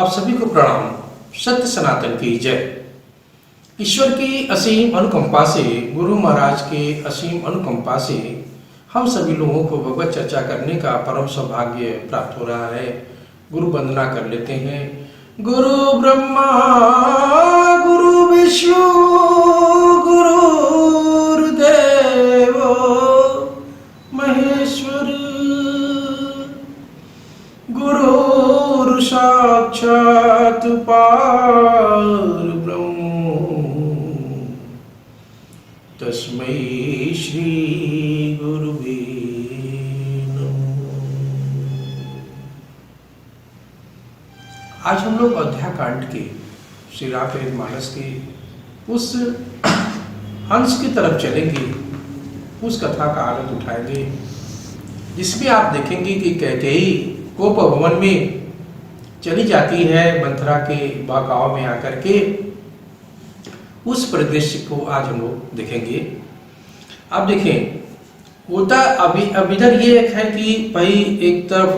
आप सभी को प्रणाम। सत्य सनातन की जय। ईश्वर की असीम अनुकंपा से, गुरु महाराज के असीम अनुकंपा से हम सभी लोगों को भगवत चर्चा करने का परम सौभाग्य प्राप्त हो रहा है। गुरु वंदना कर लेते हैं। गुरु ब्रह्मा गुरु विष्णु गुरुर्देव महेश्वर, गुरु साक्षात परब्रह्म, तस्मै श्री गुरुवे नमः। आज हम लोग अयोध्या कांड के श्री रामचरितमानस के उस अंश की तरफ चलेंगे, उस कथा का आनंद उठाएंगे जिसमें आप देखेंगे कि कैकेयी कोप भवन में चली जाती है मंथरा के बहकाव में आकर के। उस परिदृश्य को आज हम लोग देखेंगे। अब देखें, होता अब इधर ये है कि भाई एक तरफ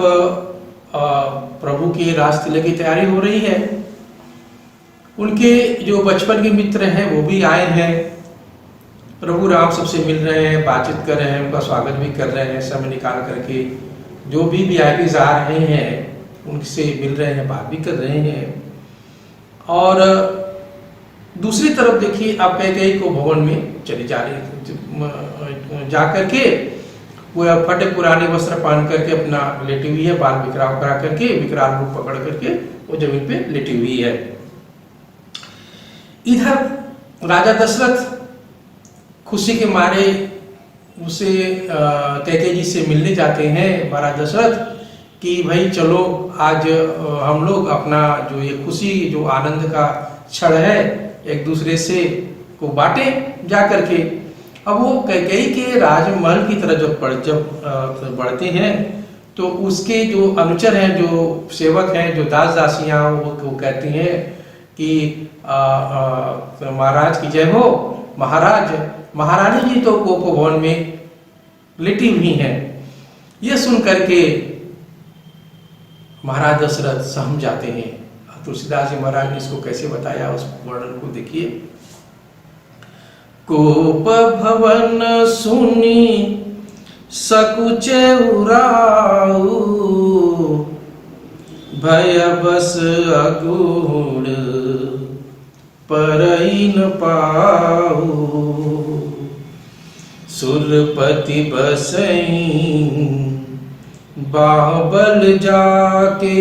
प्रभु के राजतिलक की तैयारी हो रही है, उनके जो बचपन के मित्र हैं वो भी आए हैं, प्रभु राम सबसे मिल रहे हैं, बातचीत कर रहे हैं, उनका स्वागत भी कर रहे हैं समय निकाल करके। जो भी वीआईपीज़ आ रहे हैं उनसे मिल रहे हैं, बात भी कर रहे हैं। और दूसरी तरफ देखिए, आप कैकेयी को भवन में चली जा रही जा करके वो फटे पुराने वस्त्र पहन करके अपना लेटी हुई है, बाल बिखराव करा करके, विकराल रूप पकड़ करके वो जमीन पे लेटी हुई है। इधर राजा दशरथ खुशी के मारे उसे कैकेयी जी से मिलने जाते हैं, महाराज दशरथ, कि भाई चलो आज हम लोग अपना जो ये खुशी, जो आनंद का क्षण है, एक दूसरे से को बांटे जा करके। अब वो कैकेयी के राजमहल की तरफ जब बढ़ते हैं तो उसके जो अनुचर हैं, जो सेवक हैं, जो दास दासियां, वो कहती हैं कि महाराज की जय हो। महाराज महारानी जी तो कोप भवन में लेटी हुई हैं। ये सुन करके महाराज दशरथ सहम जाते हैं। तुलसीदास जी महाराज ने इसको कैसे बताया, उस वर्णन को देखिए। कोप भवन सुनी सकुचे उराऊ, भय बस अगुण परई न पाऊ, सुरपति बसई बाहुबल जाके,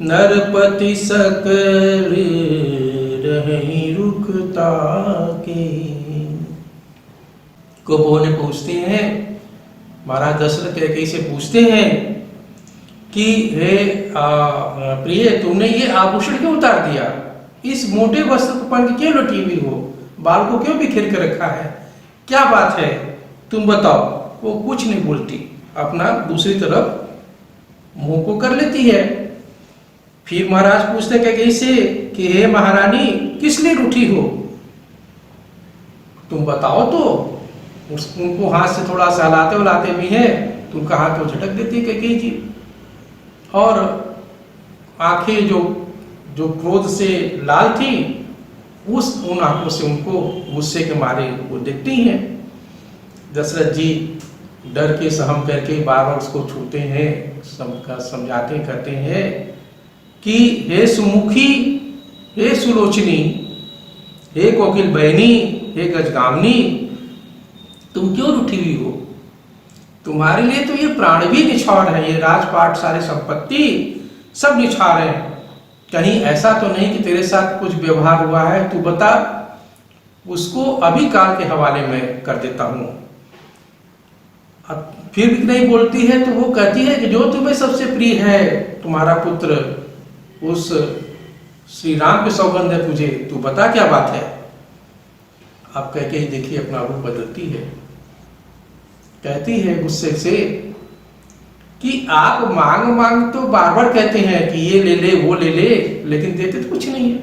नरपति सकल रही रुकता के। कोपों ने पूछते हैं, महाराज दशरथ कैकेयी से पूछते हैं कि हे प्रिय, तुमने ये आभूषण क्यों उतार दिया? इस मोटे वस्त्र को पहन के क्यों लटी हुई हो? बाल को क्यों बिखेर कर रखा है? क्या बात है, तुम बताओ। वो कुछ नहीं बोलती, अपना दूसरी तरफ मुंह को कर लेती है। फिर महाराज पूछते कैकेयी से कि हे महारानी, किस लिए रूठी हो? तुम बताओ तो। उनको हाथ से थोड़ा सा हिलाते हिलाते भी है तो उनका हाथ को झटक देती है कैकेयी जी, और आंखें जो क्रोध से लाल थी, उन आंखों से उनको गुस्से के मारे वो दिखती हैं। दशरथ जी डर के सहम करके बार बार उसको छूते हैं, समझाते करते हैं कि हे सुमुखी, हे सुलोचनी, हे कोकिल बहनी, हे गजगामिनी, तुम क्यों रूठी हुई हो? तुम्हारे लिए तो ये प्राण भी निछावर है, ये राजपाट, सारी संपत्ति सब निछावर है। कहीं ऐसा तो नहीं कि तेरे साथ कुछ व्यवहार हुआ है? तू बता, उसको अभी काल के हवाले में कर देता हूं। अब फिर भी नहीं बोलती है तो वो कहती है कि जो तुम्हें सबसे प्रिय है, तुम्हारा पुत्र, उस श्री राम के सौगंध है तुझे, तू बता क्या बात है? अब कैकेयी देखिए अपना रूप बदलती है, कहती है गुस्से से कि आप मांग मांग तो बार बार कहते हैं कि ये ले ले वो ले ले, लेकिन देते तो कुछ नहीं है।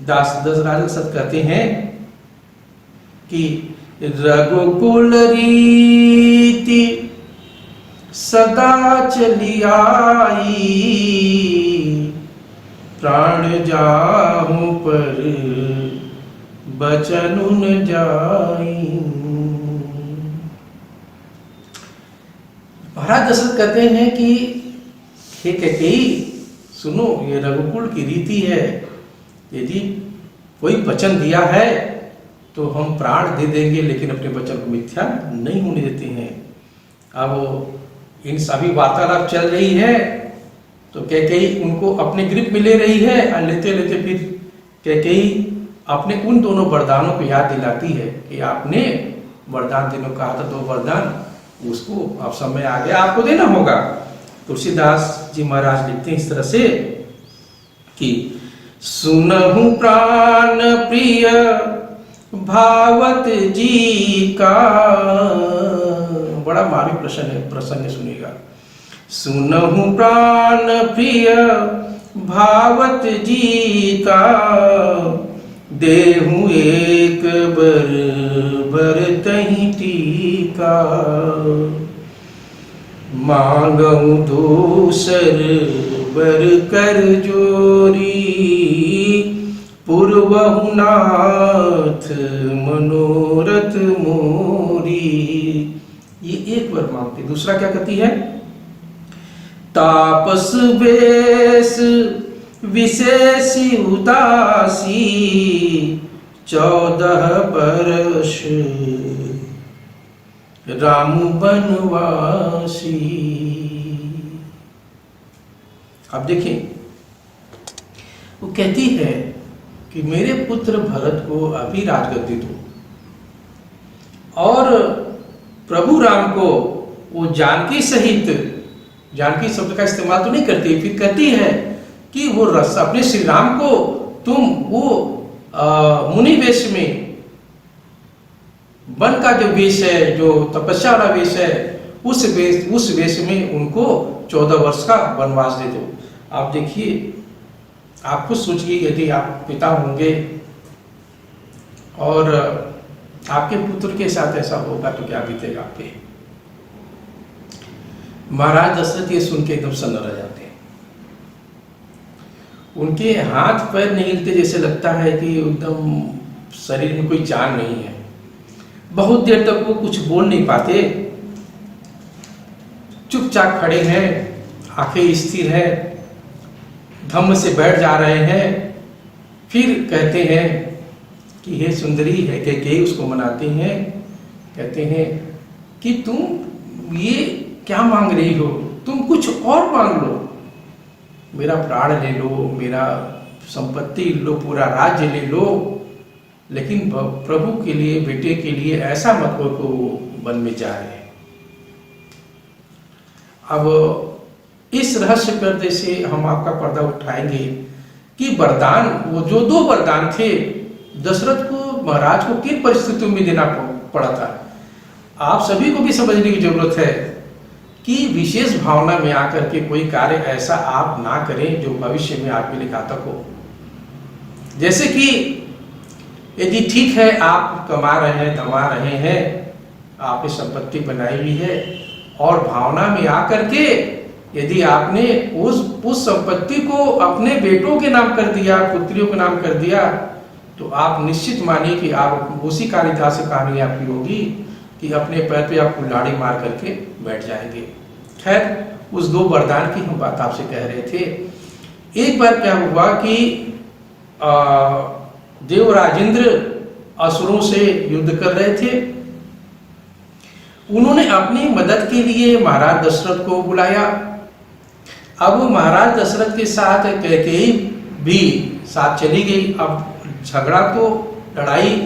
दशरथ सत कहते हैं कि रघुकुल रीति सदा चली आई, प्राण जाऊं पर बचन न जाई। महाराज दशरथ कहते हैं कि हे कैकेयी, सुनो, ये रघुकुल की रीति है, यदि कोई वचन दिया है तो हम प्राण दे देंगे, लेकिन अपने वचन को मिथ्या नहीं होने देते हैं। अब इन सभी वार्तालाप चल रही है तो कैकेयी उनको अपने ग्रिप में ले रही है, और लेते लेते फिर कैकेयी अपने उन दोनों वरदानों को याद दिलाती है कि आपने वरदान देने को कहा था, तो वरदान उसको अब समय आ गया, आपको देना होगा। तुलसीदास जी महाराज लिखते हैं इस तरह से कि सुनहु प्राण प्रिय भावत जी का, बड़ा मार्मिक प्रसंग सुनिएगा। सुनहु प्राण प्रिय भावत जी का, देहु एक बर तहि टीका, मांगऊ दूसर बर कर जोरी, पूर्वहु नाथ मनोरथ मोरी। ये एक वर मांगती, दूसरा क्या कहती है? तापस वेश विशेष उदासी, 14 बरस राम बनवासी। अब देखिए, वो कहती है कि मेरे पुत्र भरत को अभी राजगद्दी दो, और प्रभु राम को वो जानकी सहित, जानकी शब्द का इस्तेमाल तो नहीं करती, फिर कहती है कि वो रस अपने श्री राम को तुम वो मुनि वेश में, वन का जो वेश है, जो तपस्या वाला वेश है, उस वेश में उनको 14 वर्ष का वनवास दे दो। आप देखिए, आप खुद सोचिए, यदि आप पिता होंगे और आपके पुत्र के साथ ऐसा होगा तो क्या बीतेगा आप पे। महाराज दशरथ ये सुन के एकदम सन्न रह जाते हैं, उनके हाथ पैर नहीं हिलते, जैसे लगता है कि एकदम शरीर में कोई जान नहीं है। बहुत देर तक वो कुछ बोल नहीं पाते, चुपचाप खड़े हैं, आंखें स्थिर है, धम्म से बैठ जा रहे हैं। फिर कहते हैं कि हे सुंदरी है, कैकेयी उसको मनाते हैं, कहते हैं कि तुम ये क्या मांग रही हो, तुम कुछ और मांग लो, मेरा प्राण ले लो, मेरा संपत्ति लो, पूरा राज्य ले लो, लेकिन प्रभु के लिए, बेटे के लिए ऐसा मत हो कि वो वन में जाए। अब इस रहस्य पर्दे से हम आपका पर्दा उठाएंगे कि वरदान, वो जो 2 वरदान थे, दशरथ को, महाराज को किन परिस्थितियों में देना पड़ा था। आप सभी को भी समझने की जरूरत है कि विशेष भावना में आकर के कोई कार्य ऐसा आप ना करें जो भविष्य में आपके लिए घातक हो। जैसे कि यदि ठीक है, आप कमा रहे हैं, कमा रहे हैं, आपने संपत्ति बनाई हुई है, और भावना में आकर के यदि आपने उस संपत्ति को अपने बेटों के नाम कर दिया, पुत्रियों के नाम कर दिया, तो आप निश्चित मानिए कि आप उसी कालिदास से कहानी आपकी होगी कि अपने पैर पे आप कुल्हाड़ी मार करके बैठ जाएंगे। खैर, उस 2 वरदान की हम बात आपसे कह रहे थे। एक बार क्या हुआ कि देवराजेंद्र असुरों से युद्ध कर रहे थे। उन्होंने अपनी मदद के लिए महाराज दशरथ को बुलाया। अब महाराज दशरथ के साथ कैकेयी भी साथ चली गई। अब झगड़ा तो, लड़ाई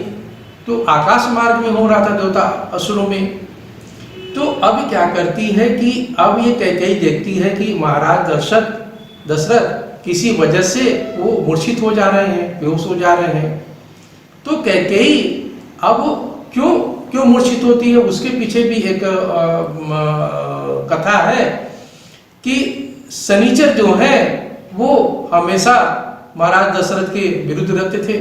तो आकाश मार्ग में हो रहा था देवता असुरों में। तो अब क्या करती है कि अब ये कैकेयी देखती है कि महाराज दशरथ किसी वजह से वो मूर्छित हो जा रहे हैं, बेहोश हो जा रहे हैं। तो कैकेयी अब क्यों मूर्छित होती है, उसके पीछे भी एक कथा है कि शनिचर जो है वो हमेशा महाराज दशरथ के विरुद्ध रहते थे।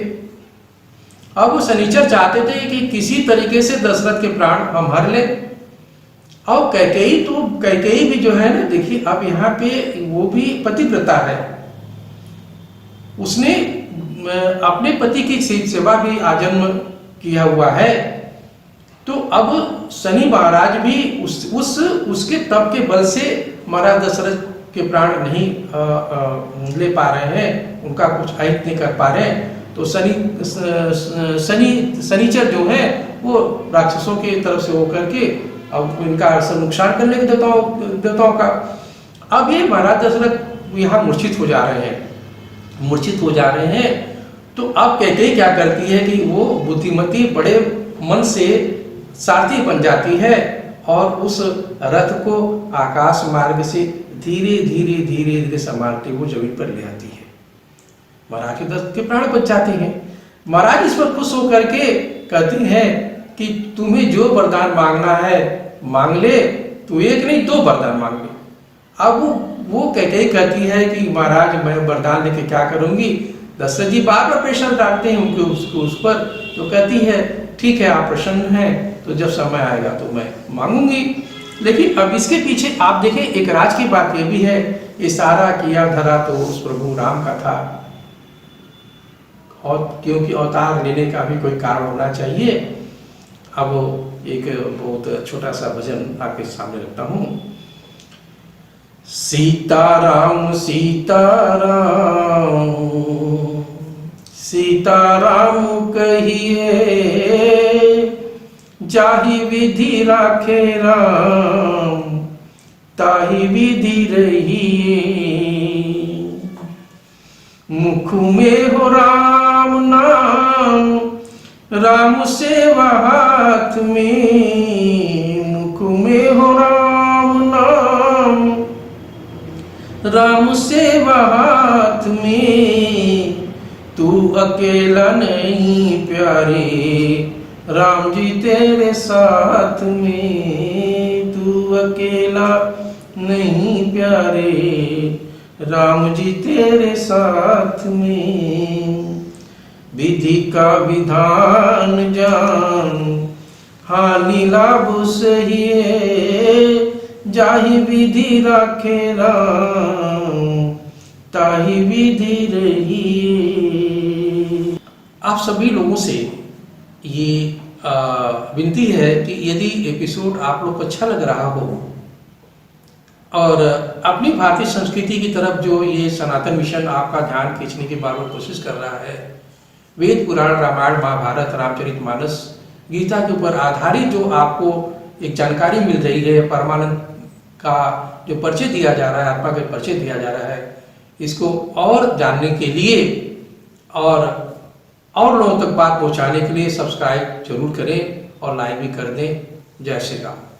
अब वो शनिचर चाहते थे कि किसी तरीके से दशरथ के प्राण हम हर लें। और कैकेयी भी जो है ना, देखिए अब यहाँ पे वो भी पतिव्रता है, उसने अपने पति की सेवा भी आजन्म किया हुआ है। तो अब शनि महाराज भी उसके तप के बल से महाराज दशरथ के प्राण नहीं ले पा रहे हैं, उनका कुछ अहित नहीं कर पा रहे हैं। तो शनिचर जो है वो राक्षसों की तरफ से होकर के अब इनका नुकसान करने के देवताओं का। अब ये महाराज दशरथ यहाँ मूर्छित हो जा रहे हैं। तो अब कैकेयी क्या करती है कि वो बुद्धिमती बड़े मन से सारथी बन जाती है और उस रथ को आकाश मार्ग से धीरे धीरे संभालते वो जमीन पर ले आती है। महाराज के दशरथ के प्राण बच जाते हैं। महाराज इस पर खुश होकर के कहती हैं कि तुम्हें जो वरदान मांगना है मांग ले, तू एक नहीं 2 वरदान मांग ले। अब वो कैकेयी कहती है कि महाराज मैं वरदान लेके क्या करूंगी। दशरथ जी बार बार प्रेशर डालते हैं उनको उस पर। तो कहती है ठीक है, आप प्रसन्न हैं तो जब समय आएगा तो मैं मांगूंगी। लेकिन अब इसके पीछे आप देखें एक राज की बात ये भी है, ये सारा किया धरा तो उस प्रभु राम का था, और क्योंकि अवतार लेने का भी कोई कारण होना चाहिए। अब एक बहुत छोटा सा भजन आपके सामने रखता हूँ। सीताराम सीताराम सीताराम कहिए, जाहि विधि राखे राम ताहि विधि रहिए। मुख में हो राम नाम, राम सेवा हाथ में। मुख में हो राम नाम, राम सेवा हाथ में। तू अकेला नहीं प्यारे, राम जी तेरे साथ में। तू अकेला नहीं प्यारे, राम जी तेरे साथ में। विधि का विधान जान, हानि लाभ सहिए। जाहि विधि राखे राम, ताहि विधि रहिए। आप सभी लोगों से ये विनती है कि यदि एपिसोड आप लोग को अच्छा लग रहा हो और अपनी भारतीय संस्कृति की तरफ जो ये सनातन मिशन आपका ध्यान खींचने की बार बार कोशिश कर रहा है, वेद पुराण रामायण महाभारत रामचरितमानस गीता के ऊपर आधारित जो आपको एक जानकारी मिल रही है, परमानंद का जो परिचय दिया जा रहा है, आत्मा का परिचय दिया जा रहा है, इसको और जानने के लिए और लोगों तक बात पहुंचाने के लिए सब्सक्राइब जरूर करें और लाइक भी कर दें। जय श्री राम।